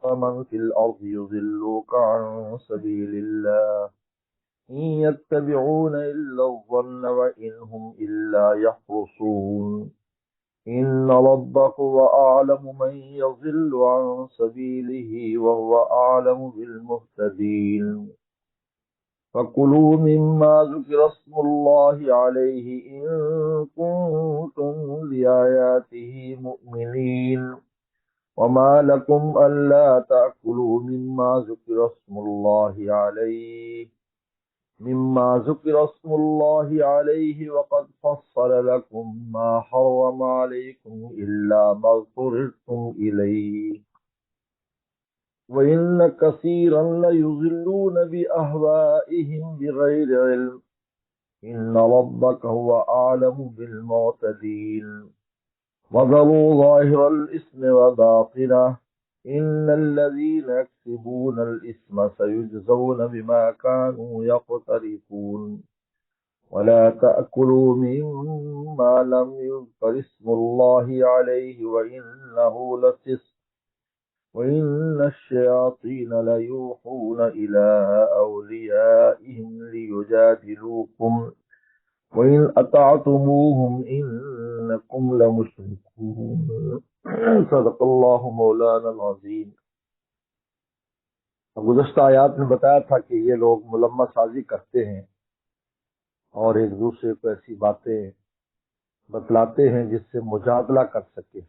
من في الأرض يضلوك عن سبيل الله إن يتبعون إلا الظن وإن هم إلا يخرصون إن ربك هو أعلم من يضل عن سبيله وهو أعلم بالمهتدين فكلوا مما ذكر اسم الله عليه إن كنتم بآياته مؤمنين وما لكم ألا تأكلوا مما ذكر اسم الله عليه وقد فصل لكم ما حرم عليكم إلا ما اضطررتم إليه وإن كثيرا ليضلون بأهوائهم بغير علم إن ربك هو أعلم بالمعتدين وذروا ظاهر الإثم وباطنه إن الذين يكسبون الإثم سيجزون بما كانوا يقترفون ولا تأكلوا مما لم يذكر اسم الله عليه وإنه لفسق وإن الشياطين ليوحون إلى أوليائهم ليجادلوكم وإن أطعتموهم إنكم لمشركون صدق اللہ مولانا العظیم۔ گزشتہ آیات میں بتایا تھا کہ یہ لوگ ملمہ سازی کرتے ہیں اور ایک دوسرے کو ایسی باتیں بتلاتے ہیں جس سے مجادلہ کر سکے،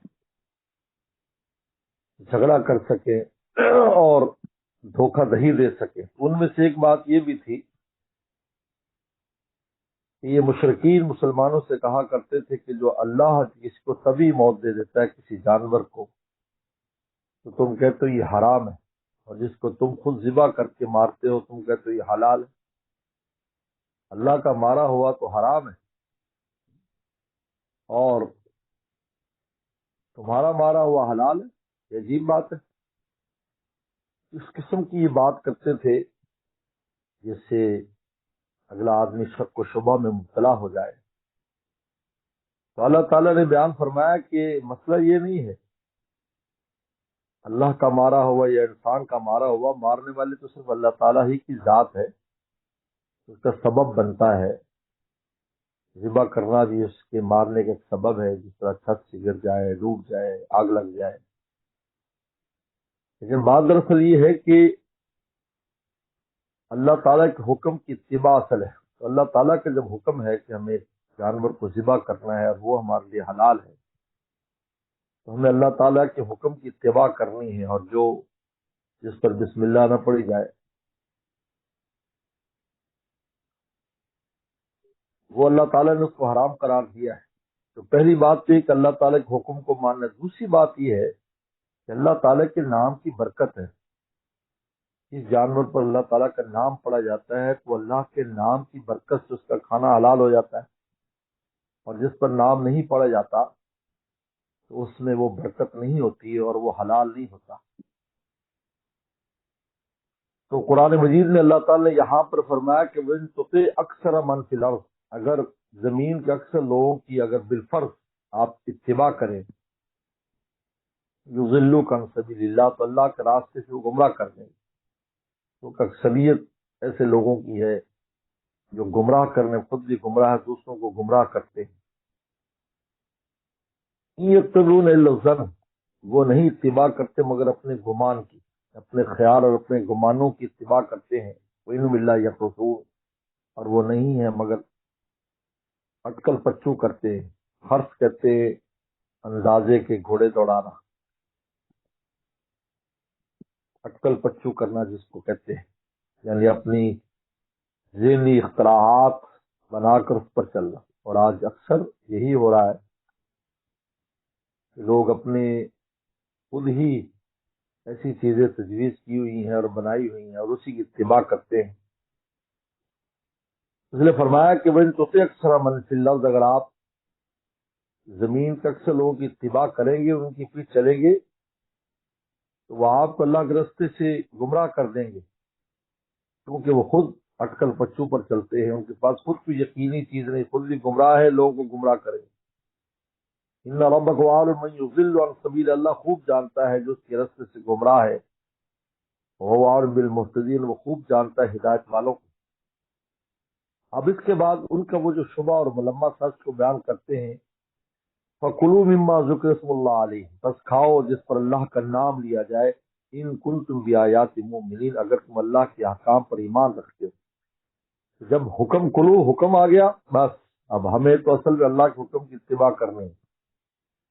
جھگڑا کر سکے اور دھوکہ دہی دے سکے۔ ان میں سے ایک بات یہ بھی تھی کہ یہ مشرکین مسلمانوں سے کہا کرتے تھے کہ جو اللہ کسی کو تبھی موت دے دیتا ہے کسی جانور کو تو تم کہتے ہو یہ حرام ہے، اور جس کو تم خود ذبح کر کے مارتے ہو تم کہتے ہو یہ حلال ہے۔ اللہ کا مارا ہوا تو حرام ہے اور تمہارا مارا ہوا حلال ہے، یہ عجیب بات ہے۔ اس قسم کی یہ بات کرتے تھے جس سے اگلا آدمی شک و شبہ میں مبتلا ہو جائے۔ تو اللہ تعالیٰ نے بیان فرمایا کہ مسئلہ یہ نہیں ہے اللہ کا مارا ہوا یا انسان کا مارا ہوا، مارنے والے تو صرف اللہ تعالیٰ ہی کی ذات ہے، اس کا سبب بنتا ہے، ذبح کرنا بھی اس کے مارنے کا ایک سبب ہے، جس طرح چھت سے گر جائے، ڈوب جائے، آگ لگ جائے۔ لیکن بات دراصل یہ ہے کہ اللہ تعالیٰ کے حکم کی اتباع اصل ہے۔ تو اللہ تعالیٰ کا جب حکم ہے کہ ہمیں جانور کو ذبح کرنا ہے اور وہ ہمارے لیے حلال ہے تو ہمیں اللہ تعالیٰ کے حکم کی اتباع کرنی ہے، اور جو جس پر بسم اللہ نہ پڑھی جائے وہ اللہ تعالیٰ نے اس کو حرام قرار دیا ہے۔ تو پہلی بات تو یہ کہ اللہ تعالیٰ کے حکم کو ماننا۔ دوسری بات یہ ہے کہ اللہ تعالیٰ کے نام کی برکت ہے۔ اس جانور پر اللہ تعالیٰ کا نام پڑا جاتا ہے تو اللہ کے نام کی برکت سے اس کا کھانا حلال ہو جاتا ہے، اور جس پر نام نہیں پڑا جاتا تو اس میں وہ برکت نہیں ہوتی اور وہ حلال نہیں ہوتا۔ تو قرآن مجید میں اللہ تعالیٰ نے یہاں پر فرمایا کہ وَإِن تُطِعْ أَكْثَرَ مَن فِي الْأَرْضِ، اگر زمین کے اکثر لوگوں کی اگر بالفرض آپ اتباع کریں، يُضِلُّوكَ عَن سَبِيلِ اللَّهِ، تو اللہ کے راستے سے وہ گمراہ کر دیں گے۔ تو اکثریت ایسے لوگوں کی ہے جو گمراہ کرنے، خود بھی گمراہ دوسروں کو گمراہ کرتے ہیں۔ إِن يَتَّبِعُونَ إِلَّا الظَّنَّ، وہ نہیں اتباع کرتے مگر اپنے گمان کی، اپنے خیال اور اپنے گمانوں کی اتباع کرتے ہیں۔ وَإِنْهُمْ إِلَّا يَخْرُصُونَ، اور وہ نہیں ہے مگر اٹکل پچو کرتے ہیں۔ خرص کہتے ہیں اندازے کے گھوڑے دوڑانا، اٹکل پچو کرنا جس کو کہتے ہیں، یعنی اپنی ذہنی اختراعات بنا کر اس پر چلنا۔ اور آج اکثر یہی ہو رہا ہے کہ لوگ اپنے خود ہی ایسی چیزیں تجویز کی ہوئی ہیں اور بنائی ہوئی ہیں اور اسی کی اتباع کرتے ہیں۔ اس لیے فرمایا کہ وَإِن تُطِعْ أَكْثَرَ مَن فِي الْأَرْضِ، اگر آپ زمین کے اکثر لوگوں کی اتباع کریں گے، ان کی پیچھے چلیں گے تو وہ آپ کو اللہ کے راستے سے گمراہ کر دیں گے، کیونکہ وہ خود اٹکل پچو پر چلتے ہیں، ان کے پاس خود کوئی یقینی چیز نہیں، خود بھی گمراہ ہے، لوگوں کو گمراہ کریں گے۔ ان ربک أعلم من یضل عن سبیل، اللہ خوب جانتا ہے جو اس کے راستے سے گمراہ ہے وہ اور بالمحتدین، وہ خوب جانتا ہے ہدایت والوں کو۔ اب اس کے بعد ان کا وہ جو شبہ اور ملمہ سچ کو بیان کرتے ہیں، فَكُلُوا مِمَّا ذُكِرَ اسْمُ اللَّهِ عَلَيْهِ، بس کھاؤ جس پر اللہ کا نام لیا جائے، ان کنتم بآیات مؤمنین، اگر تم اللہ کے احکام پر ایمان رکھتے ہو۔ جب حکم کلو حکم آ گیا، بس اب ہمیں تو اصل میں اللہ کے حکم کی اتباع کرنی ہے۔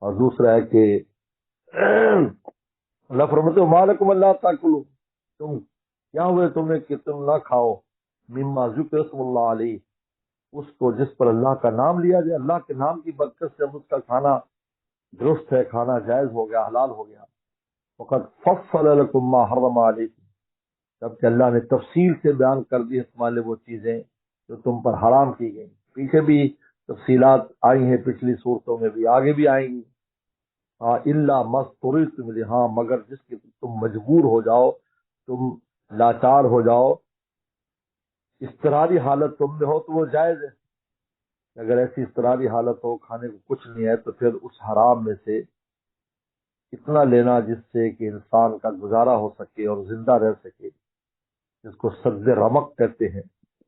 اور دوسرا ہے کہ اللہ فرماتے ما لکم اللہ تاکلوا، تم کیا ہوئے تمہیں کہ تم نہ کھاؤ، مما ذکر اسم اللہ علیہ، اس کو جس پر اللہ کا نام لیا جائے۔ اللہ کے نام کی برکت سے اب اس کا کھانا درست ہے، کھانا جائز ہو گیا، حلال ہو گیا۔ وقد فصل لکم ما حرم علیکم، جبکہ اللہ نے تفصیل سے بیان کر دی تمہارے لیے وہ چیزیں جو تم پر حرام کی گئیں۔ پیچھے بھی تفصیلات آئی ہیں، پچھلی صورتوں میں بھی، آگے بھی آئیں گی۔ الا مسترتم، ہاں مگر جس کے تم مجبور ہو جاؤ، تم لاچار ہو جاؤ، اضطراری حالت تم میں ہو تو وہ جائز ہے۔ اگر ایسی اضطراری حالت ہو، کھانے کو کچھ نہیں ہے، تو پھر اس حرام میں سے اتنا لینا جس سے کہ انسان کا گزارا ہو سکے اور زندہ رہ سکے، جس کو سد رمق کہتے ہیں،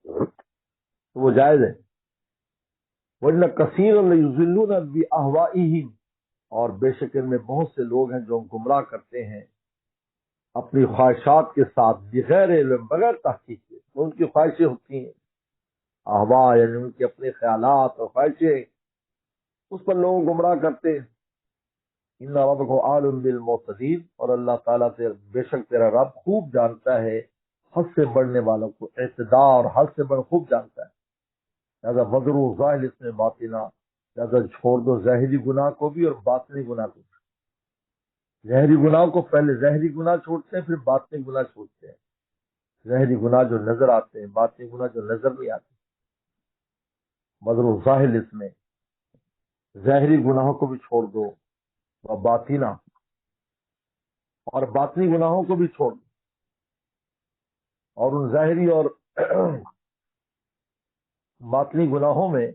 تو وہ جائز ہے۔ وَإِنَّ كَثِيرًا لَيُضِلُّونَ بِأَهْوَائِهِمْ، اور بے شک ان میں بہت سے لوگ ہیں جو گمراہ کرتے ہیں اپنی خواہشات کے ساتھ، بغیر علم، بغیر تحقیق کے، وہ ان کی خواہشیں ہوتی ہیں، احوا یعنی ان کے اپنے خیالات اور خواہشیں، اس پر لوگ گمراہ کرتے ہیں۔ ان ربک عالم بالمعتدین، اور اللہ تعالیٰ سے بے شک تیرا رب خوب جانتا ہے حد سے بڑھنے والوں کو، اعتداء اور حد سے بڑھ خوب جانتا ہے۔ لہذا وذروا ظاہر اس میں باطنا، لہذا چھوڑ دو ظاہری گناہ کو بھی اور باطنی گناہ کو بھی۔ ظاہری گناہ کو پہلے ظاہری گناہ چھوڑتے ہیں، پھر باطنی گناہ چھوڑتے ہیں۔ ظاہری گناہ جو نظر آتے ہیں، باطنی گناہ جو نظر نہیں آتے۔ وذروا ظاہر اس میں ظاہری گناہوں کو بھی چھوڑ دو، اور باطنہ، اور باطنی گناہوں کو بھی چھوڑ دو، اور ان ظاہری اور باطنی گناہوں میں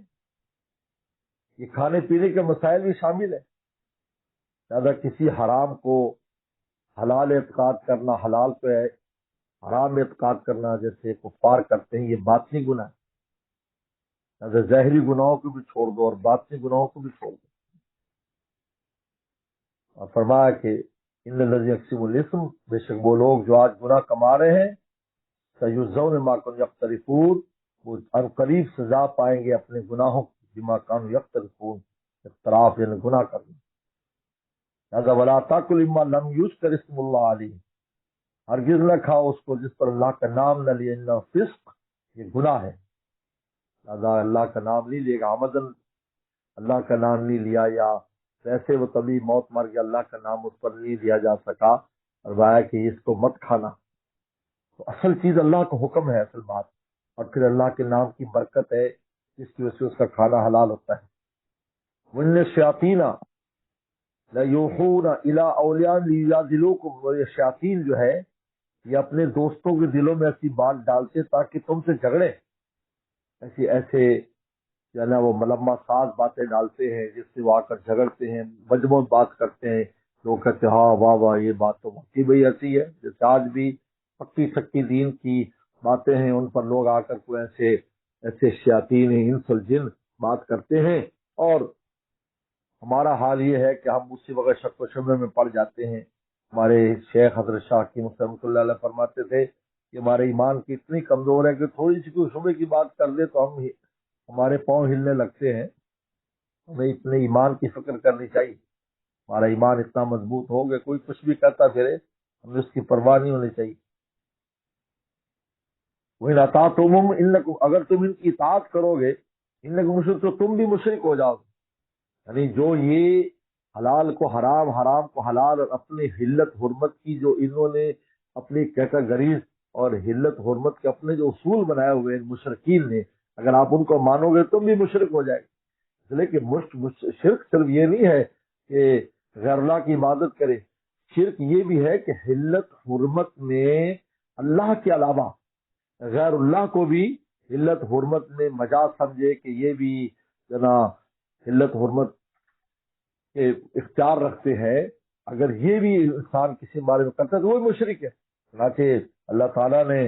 یہ کھانے پینے کے مسائل بھی شامل ہیں۔ لہذا کسی حرام کو حلال اعتقاد کرنا، حلال کو حرام اعتقاد کرنا جیسے کفار کرتے ہیں، یہ باطنی گناہ ہے۔ لہذا ظاہری گناہوں کو بھی چھوڑ دو اور باطنی گناہوں کو بھی چھوڑ دو۔ اور فرمایا کہ ان الذین یکسبون الاسم، بے شک وہ لوگ جو آج گناہ کما رہے ہیں، سیجزون ما کانوا یقترفون، وہ عنقریب سزا پائیں گے اپنے گناہوں کی، بما کانوا یقترفون، اقتراف یعنی گناہ کرنا۔ لہذا ولا تاکل مما لم یذکر اسم اللہ علیہ، ہرگز نہ کھاؤ اس کو جس پر اللہ کا نام نہ لیا، انہ فسق، یہ گناہ ہے۔ لہذا اللہ کا نام نہیں لے گا، عمدن اللہ کا نام نہیں لیا، یا ویسے وہ کبھی موت مر گیا، اللہ کا نام اس پر نہیں لیا جا سکا، اور بتایا کہ اس کو مت کھانا۔ تو اصل چیز اللہ کا حکم ہے، اصل بات، اور پھر اللہ کے نام کی برکت ہے جس کی وجہ سے اس کا کھانا حلال ہوتا ہے۔ وَإِنَّ الشَّيَاطِينَ لَيُوحُونَ إِلَىٰ أَوْلِيَائِهِمْ لِيُجَادِلُوكُمْ، اور یہ شیاطین جو ہے یہ اپنے دوستوں کے دلوں میں ایسی بات ڈالتے تاکہ تم سے جھگڑے، ایسے جو ہے نا وہ ملمہ ساز باتیں ڈالتے ہیں جس سے وہ آ کر جھگڑتے ہیں، مجموعی بات کرتے ہیں۔ لوگ کہتے ہیں ہاں واہ واہ، یہ بات تو واقعی بھئی ایسی ہے، جیسے آج بھی پکی سکی دین کی باتیں ہیں، ان پر لوگ آ کر کوئی ایسے شیاطین انس والجن بات کرتے ہیں، اور ہمارا حال یہ ہے کہ ہم اسی وقت شک و شبہ میں پڑ جاتے ہیں۔ ہمارے شیخ حضرت شاہ حکیم رحمۃ اللہ علیہ فرماتے تھے کہ ہمارے ایمان کی اتنی کمزور ہے کہ تھوڑی سی کوئی شبہ کی بات کر دے تو ہمارے پاؤں ہلنے لگتے ہیں۔ ہمیں اتنے ایمان کی فکر کرنی چاہیے، ہمارا ایمان اتنا مضبوط ہو کہ کوئی کچھ بھی کرتا پھرے، ہمیں اس کی پرواہ نہیں ہونی چاہیے۔ وَإِنْ أَطَعْتُمُوهُمْ إِنَّكُمْ، اگر تم ان کی اطاعت کرو گے، إِنَّكُمْ مشرک، تو تم بھی مشرک ہو جاؤ گے۔ یعنی جو یہ حلال کو حرام، حرام کو حلال، اور اپنی حلت حرمت کی جو انہوں نے اپنی کیٹاگریز اور حلت حرمت کے اپنے جو اصول بنائے ہوئے ہیں مشرکین نے، اگر آپ ان کو مانو گے تم بھی مشرک ہو جائے گے۔ اس لیے کہ شرک صرف یہ نہیں ہے کہ غیر اللہ کی عبادت کرے، شرک یہ بھی ہے کہ حلت حرمت میں اللہ کے علاوہ غیر اللہ کو بھی حلت حرمت میں مجاز سمجھے کہ یہ بھی جناب حلت حرمت کے اختیار رکھتے ہیں۔ اگر یہ بھی انسان کسی بارے میں کرتا ہے تو وہ مشرک ہے۔ چنانچہ اللہ تعالیٰ نے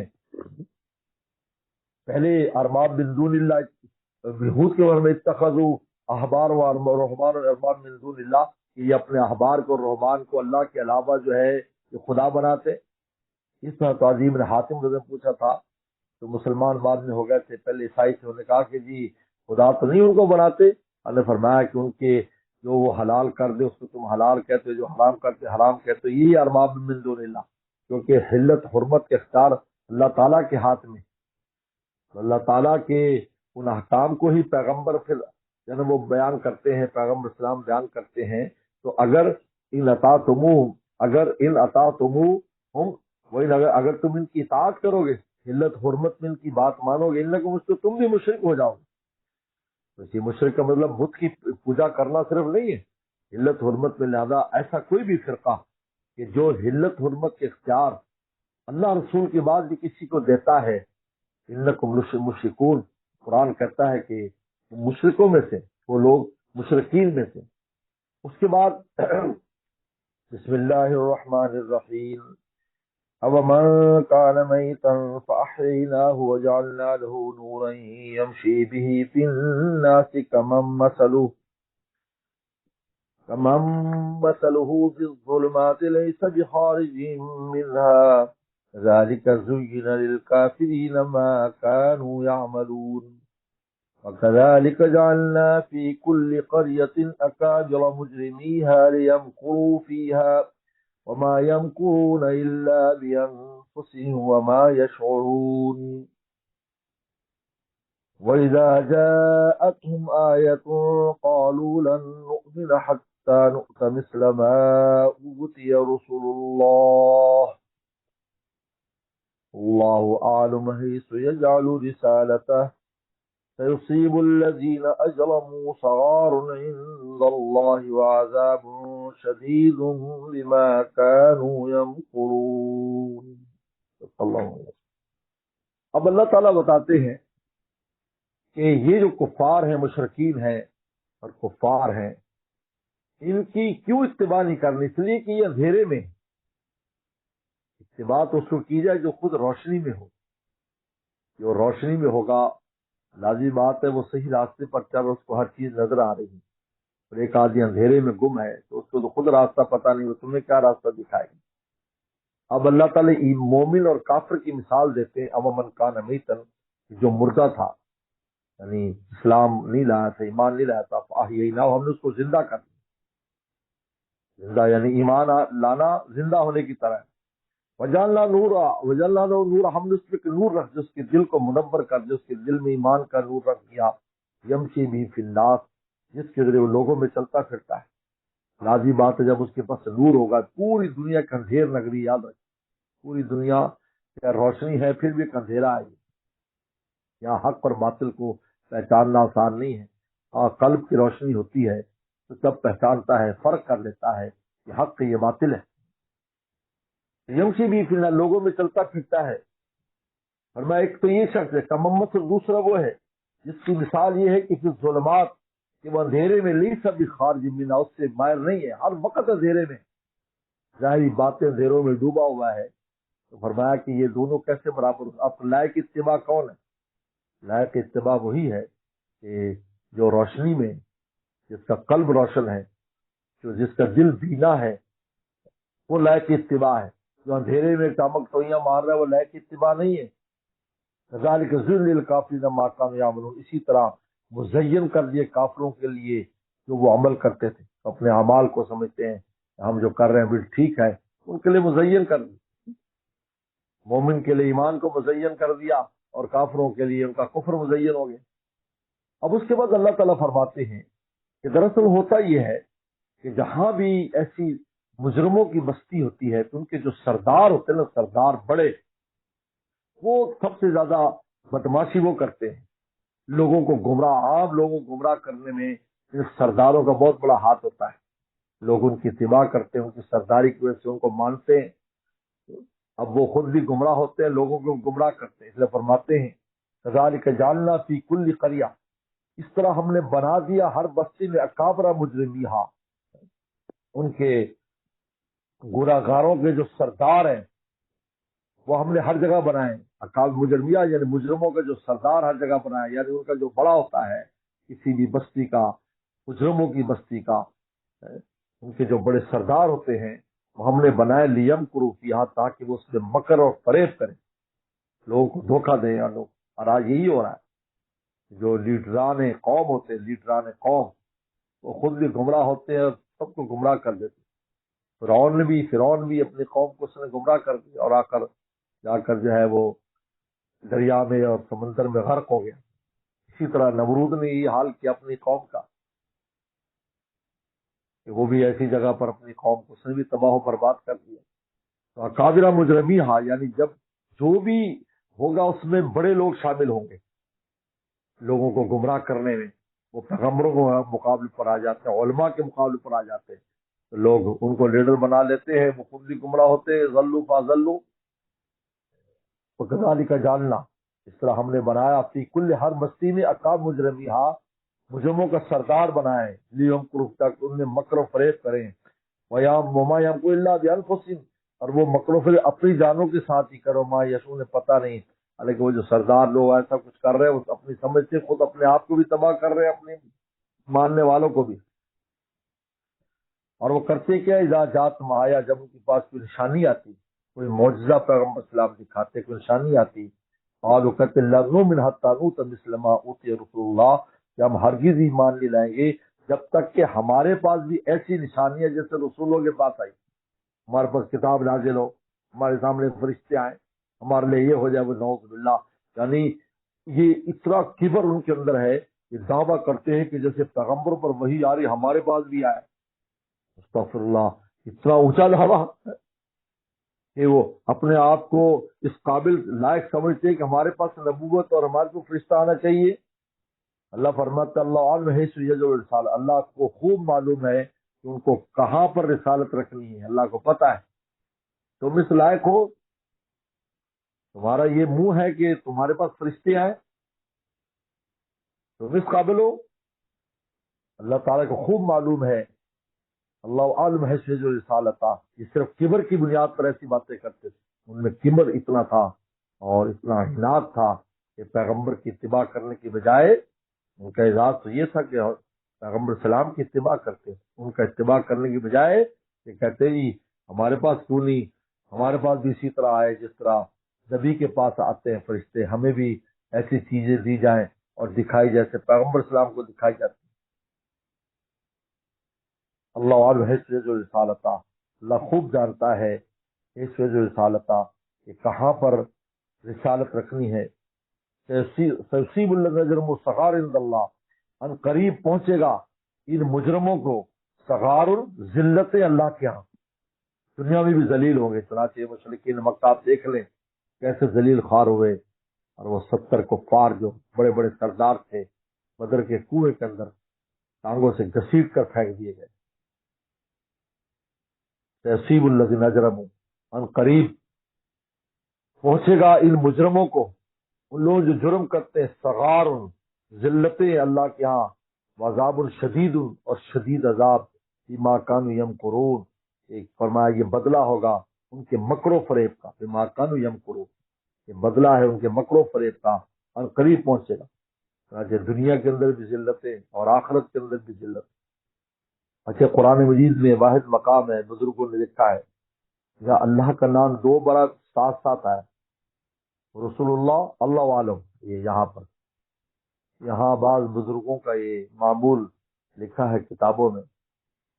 پہلے ارباب من دون اللہ، یہود کے بارے میں اتخذوا احبار و رہبان ارباب من دون اللہ، کہ یہ اپنے احبار کو رہبان کو اللہ کے علاوہ جو ہے یہ خدا بناتے. اس طرح تعظیم نے حاتم رضی پوچھا تھا تو مسلمان بعد میں ہو گئے تھے، پہلے عیسائی تھے، انہوں نے کہا کہ جی خدا تو نہیں ان کو بناتے. اللہ نے فرمایا کہ ان کے جو وہ حلال کر دے اس کو تم حلال کہتے ہو، جو حرام کرتے حرام کہتے ہو، یہی ارباب من دون اللہ. کیونکہ حلت حرمت کے اختیار اللہ تعالیٰ کے ہاتھ میں، اللہ تعالیٰ کے ان احکام کو ہی پیغمبر پھر وہ بیان کرتے ہیں، پیغمبر اسلام بیان کرتے ہیں. تو اگر ان اطاعتموہم اگر تم ان کی اطاعت کرو گے، حلت حرمت میں ان کی بات مانو گے، انکم مجھ سے تم بھی مشرک ہو جاؤ گے. تو اسی مشرک کا مطلب بت کی پوجا کرنا صرف نہیں ہے، حلت حرمت میں. لہذا ایسا کوئی بھی فرقہ کہ جو حلت حرمت کے اختیار اللہ رسول کے بعد بھی کسی کو دیتا ہے، انکم مشرکون، قرآن کہتا ہے کہ مشرکوں میں سے وہ لوگ مشرکین میں سے. اس کے بعد بسم اللہ الرحمن الرحیم. أَوَمَنْ كَانَ مَيْتًا فَأَحْيَيْنَاهُ وَجَعَلْنَا لَهُ نُورًا يَمْشِي بِهِ فِي النَّاسِ كَمَنْ مَثَلُهُ فِي الظُّلُمَاتِ لَيْسَ بِخَارِجٍ مِنْهَا كَذَلِكَ زُيِّنَ لِلْكَافِرِينَ مَا كَانُوا يَعْمَلُونَ وَكَذَلِكَ جَعَلْنَا فِي كُلِّ قَرْيَةٍ أَكَابِرَ مُجْرِمِيهَا لِيَمْكُرُوا فِيهَا وما يمكرون إلا بأنفسهم وما يشعرون. وإذا جاءتهم آية قالوا لن نؤمن حتى نؤت مثل ما أوتي رسل الله الله أعلم حيث يجعل رسالته سيصيب الذين أجرموا صغار عند الله وعذاب شديد بما كانوا يمكرون. اب اللہ تعالیٰ بتاتے ہیں کہ یہ جو کفار ہیں، مشرکین ہیں اور کفار ہیں، ان کی کیوں اتباع نہیں کرنی؟ اس لیے کہ یہ اندھیرے میں. اتباع تو اس کو کی جائے جو خود روشنی میں ہو. جو روشنی میں ہوگا، لازمی بات ہے وہ صحیح راستے پر چل رہا، اس کو ہر چیز نظر آ رہی ہے. اور ایک آدمی اندھیرے میں گم ہے تو اس کو تو خود راستہ پتہ نہیں، وہ تمہیں کیا راستہ دکھائے گا. اب اللہ تعالیٰ مومن اور کافر کی مثال دیتے ہیں. اومن کان میتن، جو مردہ تھا، یعنی اسلام نہیں لایا تھا، ایمان نہیں لایا تھا، فاحییناہ، ہم نے اس کو زندہ کر دیا. زندہ یعنی ایمان لانا زندہ ہونے کی طرح ہے. وجعلنا نورا، ہم نے اس پہ نور رکھ دیا، اس کے دل کو منور کر دیا، اس کے دل میں ایمان کا نور رکھ دیا. یمشی بھی فی الناس، جس کے ذریعے وہ لوگوں میں چلتا پھرتا ہے. لازمی بات ہے جب اس کے پاس نور ہوگا، پوری دنیا کا اندھیر نگری، یاد رکھیں پوری دنیا کیا روشنی ہے پھر بھی ایک اندھیرا ہے. یہاں حق اور باطل کو پہچاننا آسان نہیں ہے. قلب کی روشنی ہوتی ہے تو سب پہچانتا ہے، فرق کر لیتا ہے کہ حق یہ باطل ہے. یمشی بھی فی الناس، لوگوں میں چلتا پھرتا ہے. فرمایا ایک تو یہ شخص ہے کممت، اور دوسرا وہ ہے جس کی مثال یہ ہے کہ پھر ظلمات، کہ وہ اندھیرے میں لی سب خارج منہا، اس سے باہر نہیں ہے، ہر وقت اندھیرے میں، ظاہری باتیں اندھیروں میں ڈوبا ہوا ہے. تو فرمایا کہ یہ دونوں کیسے برابر ہو؟ اب لائق اتباع کون ہے؟ لائق اتباع وہی ہے کہ جو روشنی میں، جس کا قلب روشن ہے، جس کا دل بینا ہے، وہ لائق اتباع ہے. جو اندھیرے میں ٹامک ٹوئیاں مار رہا ہے وہ لائق اتباع نہیں ہے. ذالک ذل للکافرین ما کانوا یعملون، اسی طرح مزین کر دیے کافروں کے لیے جو وہ عمل کرتے تھے، اپنے اعمال کو سمجھتے ہیں ہم جو کر رہے ہیں بالکل ٹھیک ہے، ان کے لیے مزین کر دیا. مومن کے لیے ایمان کو مزین کر دیا اور کافروں کے لیے ان کا کفر مزین ہو گیا. اب اس کے بعد اللہ تعالیٰ فرماتے ہیں کہ دراصل ہوتا یہ ہے کہ جہاں بھی ایسی مجرموں کی بستی ہوتی ہے تو ان کے جو سردار ہوتے ہیں نا، سردار بڑے، وہ سب سے زیادہ بدماشی وہ کرتے ہیں، لوگوں کو گمراہ، عام لوگوں کو گمراہ کرنے میں سرداروں کا بہت بڑا ہاتھ ہوتا ہے. لوگ ان کی اتباع کرتے ہیں، ان کی سرداری کی وجہ سے ان کو مانتے ہیں. اب وہ خود بھی گمراہ ہوتے ہیں، لوگوں کو گمراہ کرتے ہیں. اس لیے فرماتے ہیں کذالک جعلنا فی کل قریہ، اس طرح ہم نے بنا دیا ہر بستی میں اکابر مجرمیہا، ان کے گناہگاروں کے جو سردار ہیں، وہ ہم نے ہر جگہ بنائے. اکاب مجرمیہ یعنی مجرموں کا جو سردار ہر جگہ بنایا، یعنی ان کا جو بڑا ہوتا ہے کسی بھی بستی کا، مجرموں کی بستی کا، ان کے جو بڑے سردار ہوتے ہیں وہ ہم نے بنائے لیم کروف، یہاں تاکہ وہ اس میں مکر اور فریب کریں، لوگوں کو دھوکہ دیں. اور آج یہی ہو رہا ہے. جو لیڈران قوم ہوتے ہیں، لیڈران قوم، وہ خود بھی گمراہ ہوتے ہیں اور سب کو گمراہ کر دیتے ہیں. فرعون بھی اپنی قوم کو اس نے گمراہ کر دیا اور جا کر جو ہے وہ دریا میں اور سمندر میں غرق ہو گیا. اسی طرح نمرود نے یہ حال کیا اپنی قوم کا، کہ وہ بھی ایسی جگہ پر اپنی قوم کو اس نے بھی تباہ و برباد کر دیا. تو اکابر مجرمی ہاں، یعنی جب جو بھی ہوگا اس میں بڑے لوگ شامل ہوں گے لوگوں کو گمراہ کرنے میں. وہ پیغمبروں کو مقابلے پر آ جاتے ہیں، علماء کے مقابلے پر آ جاتے ہیں، تو لوگ ان کو لیڈر بنا لیتے ہیں، وہ خود بھی گمراہ ہوتے ہیں. ضلوا فاضلوا وکذالک جعلنا، اس طرح ہم نے بنایا فی کل، ہر بستی میں اکاب مجرمی ہاں، مجرموں کا سردار بنائے، لیہم کروف، تک ان میں مکر و فریب کریں. وما یمکرون الا بانفسہم، اور وہ مکر و فریب اپنی جانوں کے ساتھ ہی کرو، ما یشعرون، پتہ نہیں. حالانکہ وہ جو سردار لوگ ایسا کچھ کر رہے ہیں، وہ اپنی سمجھ سے خود اپنے آپ کو بھی تباہ کر رہے ہیں، اپنے ماننے والوں کو بھی. اور وہ کرتے کیا، اذا جات آیا، جب ان کے پاس کوئی نشانی آتی، کوئی معجزہ پیغمبر اسلام دکھاتے، کوئی نشانی آتی، قالوا کہتے لا نؤمن حتی نؤتی مثل ما اوتی رسول اللہ، کہ ہم ہرگز ایمان نہیں لائیں گے جب تک کہ ہمارے پاس بھی ایسی نشانی ہے جیسے رسولوں کے پاس آئی. ہمارے پاس کتاب نازل ہو، ہمارے سامنے فرشتے آئیں، ہمارے لیے یہ ہو جائے. وہ نعوذ باللہ، یعنی یہ اتنا کبر ان کے اندر ہے، یہ دعویٰ کرتے ہیں کہ جیسے پیغمبر پر وحی آ رہی ہمارے پاس بھی آئے. استغفر اللہ، اتنا اونچا دعویٰ کہ وہ اپنے آپ کو اس قابل لائق سمجھتے ہیں کہ ہمارے پاس نبوت اور ہمارے کو فرشتہ آنا چاہیے. اللہ فرماتا اللہ عالم ہے سیجو رسالہ، اللہ کو خوب معلوم ہے کہ ان کو کہاں پر رسالت رکھنی ہے، اللہ کو پتا ہے. تم اس لائق ہو، تمہارا یہ منہ ہے کہ تمہارے پاس فرشتے آئے، تم اس قابل ہو. اللہ تعالیٰ کو خوب معلوم ہے، اللہ عالم ہے سیجو رسالتا. یہ صرف کبر کی بنیاد پر ایسی باتیں کرتے تھے. ان میں کبر اتنا تھا اور اتنا عناد تھا کہ پیغمبر کی اتباع کرنے کی بجائے ان کا اعزاز تو یہ تھا کہ پیغمبر سلام کی اتباع کرتے، ان کا اتباع کرنے کی بجائے کہ کہتے جی ہمارے پاس کیوں نہیں، ہمارے پاس بھی اسی طرح آئے جس طرح نبی کے پاس آتے ہیں فرشتے، ہمیں بھی ایسی چیزیں دی جائیں اور دکھائی جیسے پیغمبر سلام کو دکھائی جاتی. اللہ عالم ہے جو رسالتا، اللہ خوب جانتا ہے اس جو رسالتا کہ کہاں پر رسالت رکھنی ہے. سیصیب الذین جرموا صغار عند اللہ، ان قریب پہنچے گا ان مجرموں کو صغار، ذلت اللہ کے ہاں، دنیا میں بھی ذلیل ہوں گے. چنانچہ مشرکین مکہ آپ دیکھ لیں کیسے ذلیل خوار ہوئے، اور وہ 70 کفار جو بڑے بڑے سردار تھے بدر کے کنویں کے اندر ٹانگوں سے گھسیٹ کر پھینک دیے گئے. تحسیب الذین اجرموا، ان قریب پہنچے گا ان مجرموں کو، ان لوگ جو جرم کرتے ہیں، صغار، ذلتیں اللہ کے ہاں، وعذاب شدید، اور شدید عذاب، بما کانوا یمکرون. ایک فرمایا یہ بدلہ ہوگا ان کے مکر و فریب کا، بما کانوا یمکرون، یہ بدلہ ہے ان کے مکر و فریب کا، ان قریب پہنچے گا. دنیا کے اندر بھی ذلتیں اور آخرت کے اندر بھی ذلت. اچھا قرآن مجید میں واحد مقام ہے، بزرگوں نے لکھا ہے یا اللہ کا نام 2 بار ساتھ ساتھ آیا، رسول اللہ، اللہ عالم. یہ یہاں بعض بزرگوں کا یہ معمول لکھا ہے کتابوں میں،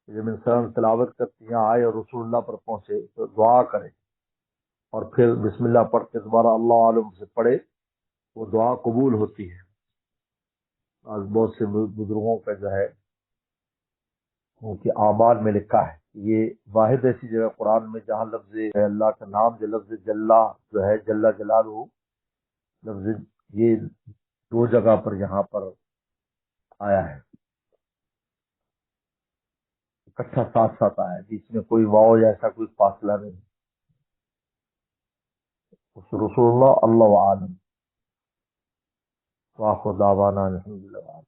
جب انسان تلاوت کرتے یہاں آئے اور رسول اللہ پر پہنچے تو دعا کرے اور پھر بسم اللہ پڑھ کے دوبارہ اللہ عالم سے پڑھے، وہ دعا قبول ہوتی ہے. آج بہت سے بزرگوں کا جو ہے ان کے اعمال میں لکھا ہے. یہ واحد ایسی جگہ قرآن میں جہاں لفظ اللہ کا نام جو لفظ جلا جو ہے، جلا جلالہ لفظ، یہ 2 جگہ پر یہاں پر آیا ہے، اکٹھا ساتھ ساتھ آیا ہے، بیچ میں کوئی واو یا ایسا کوئی فاصلہ نہیں. رسول اللہ، اللہ عالم. واخر دعوانا الحمدللہ.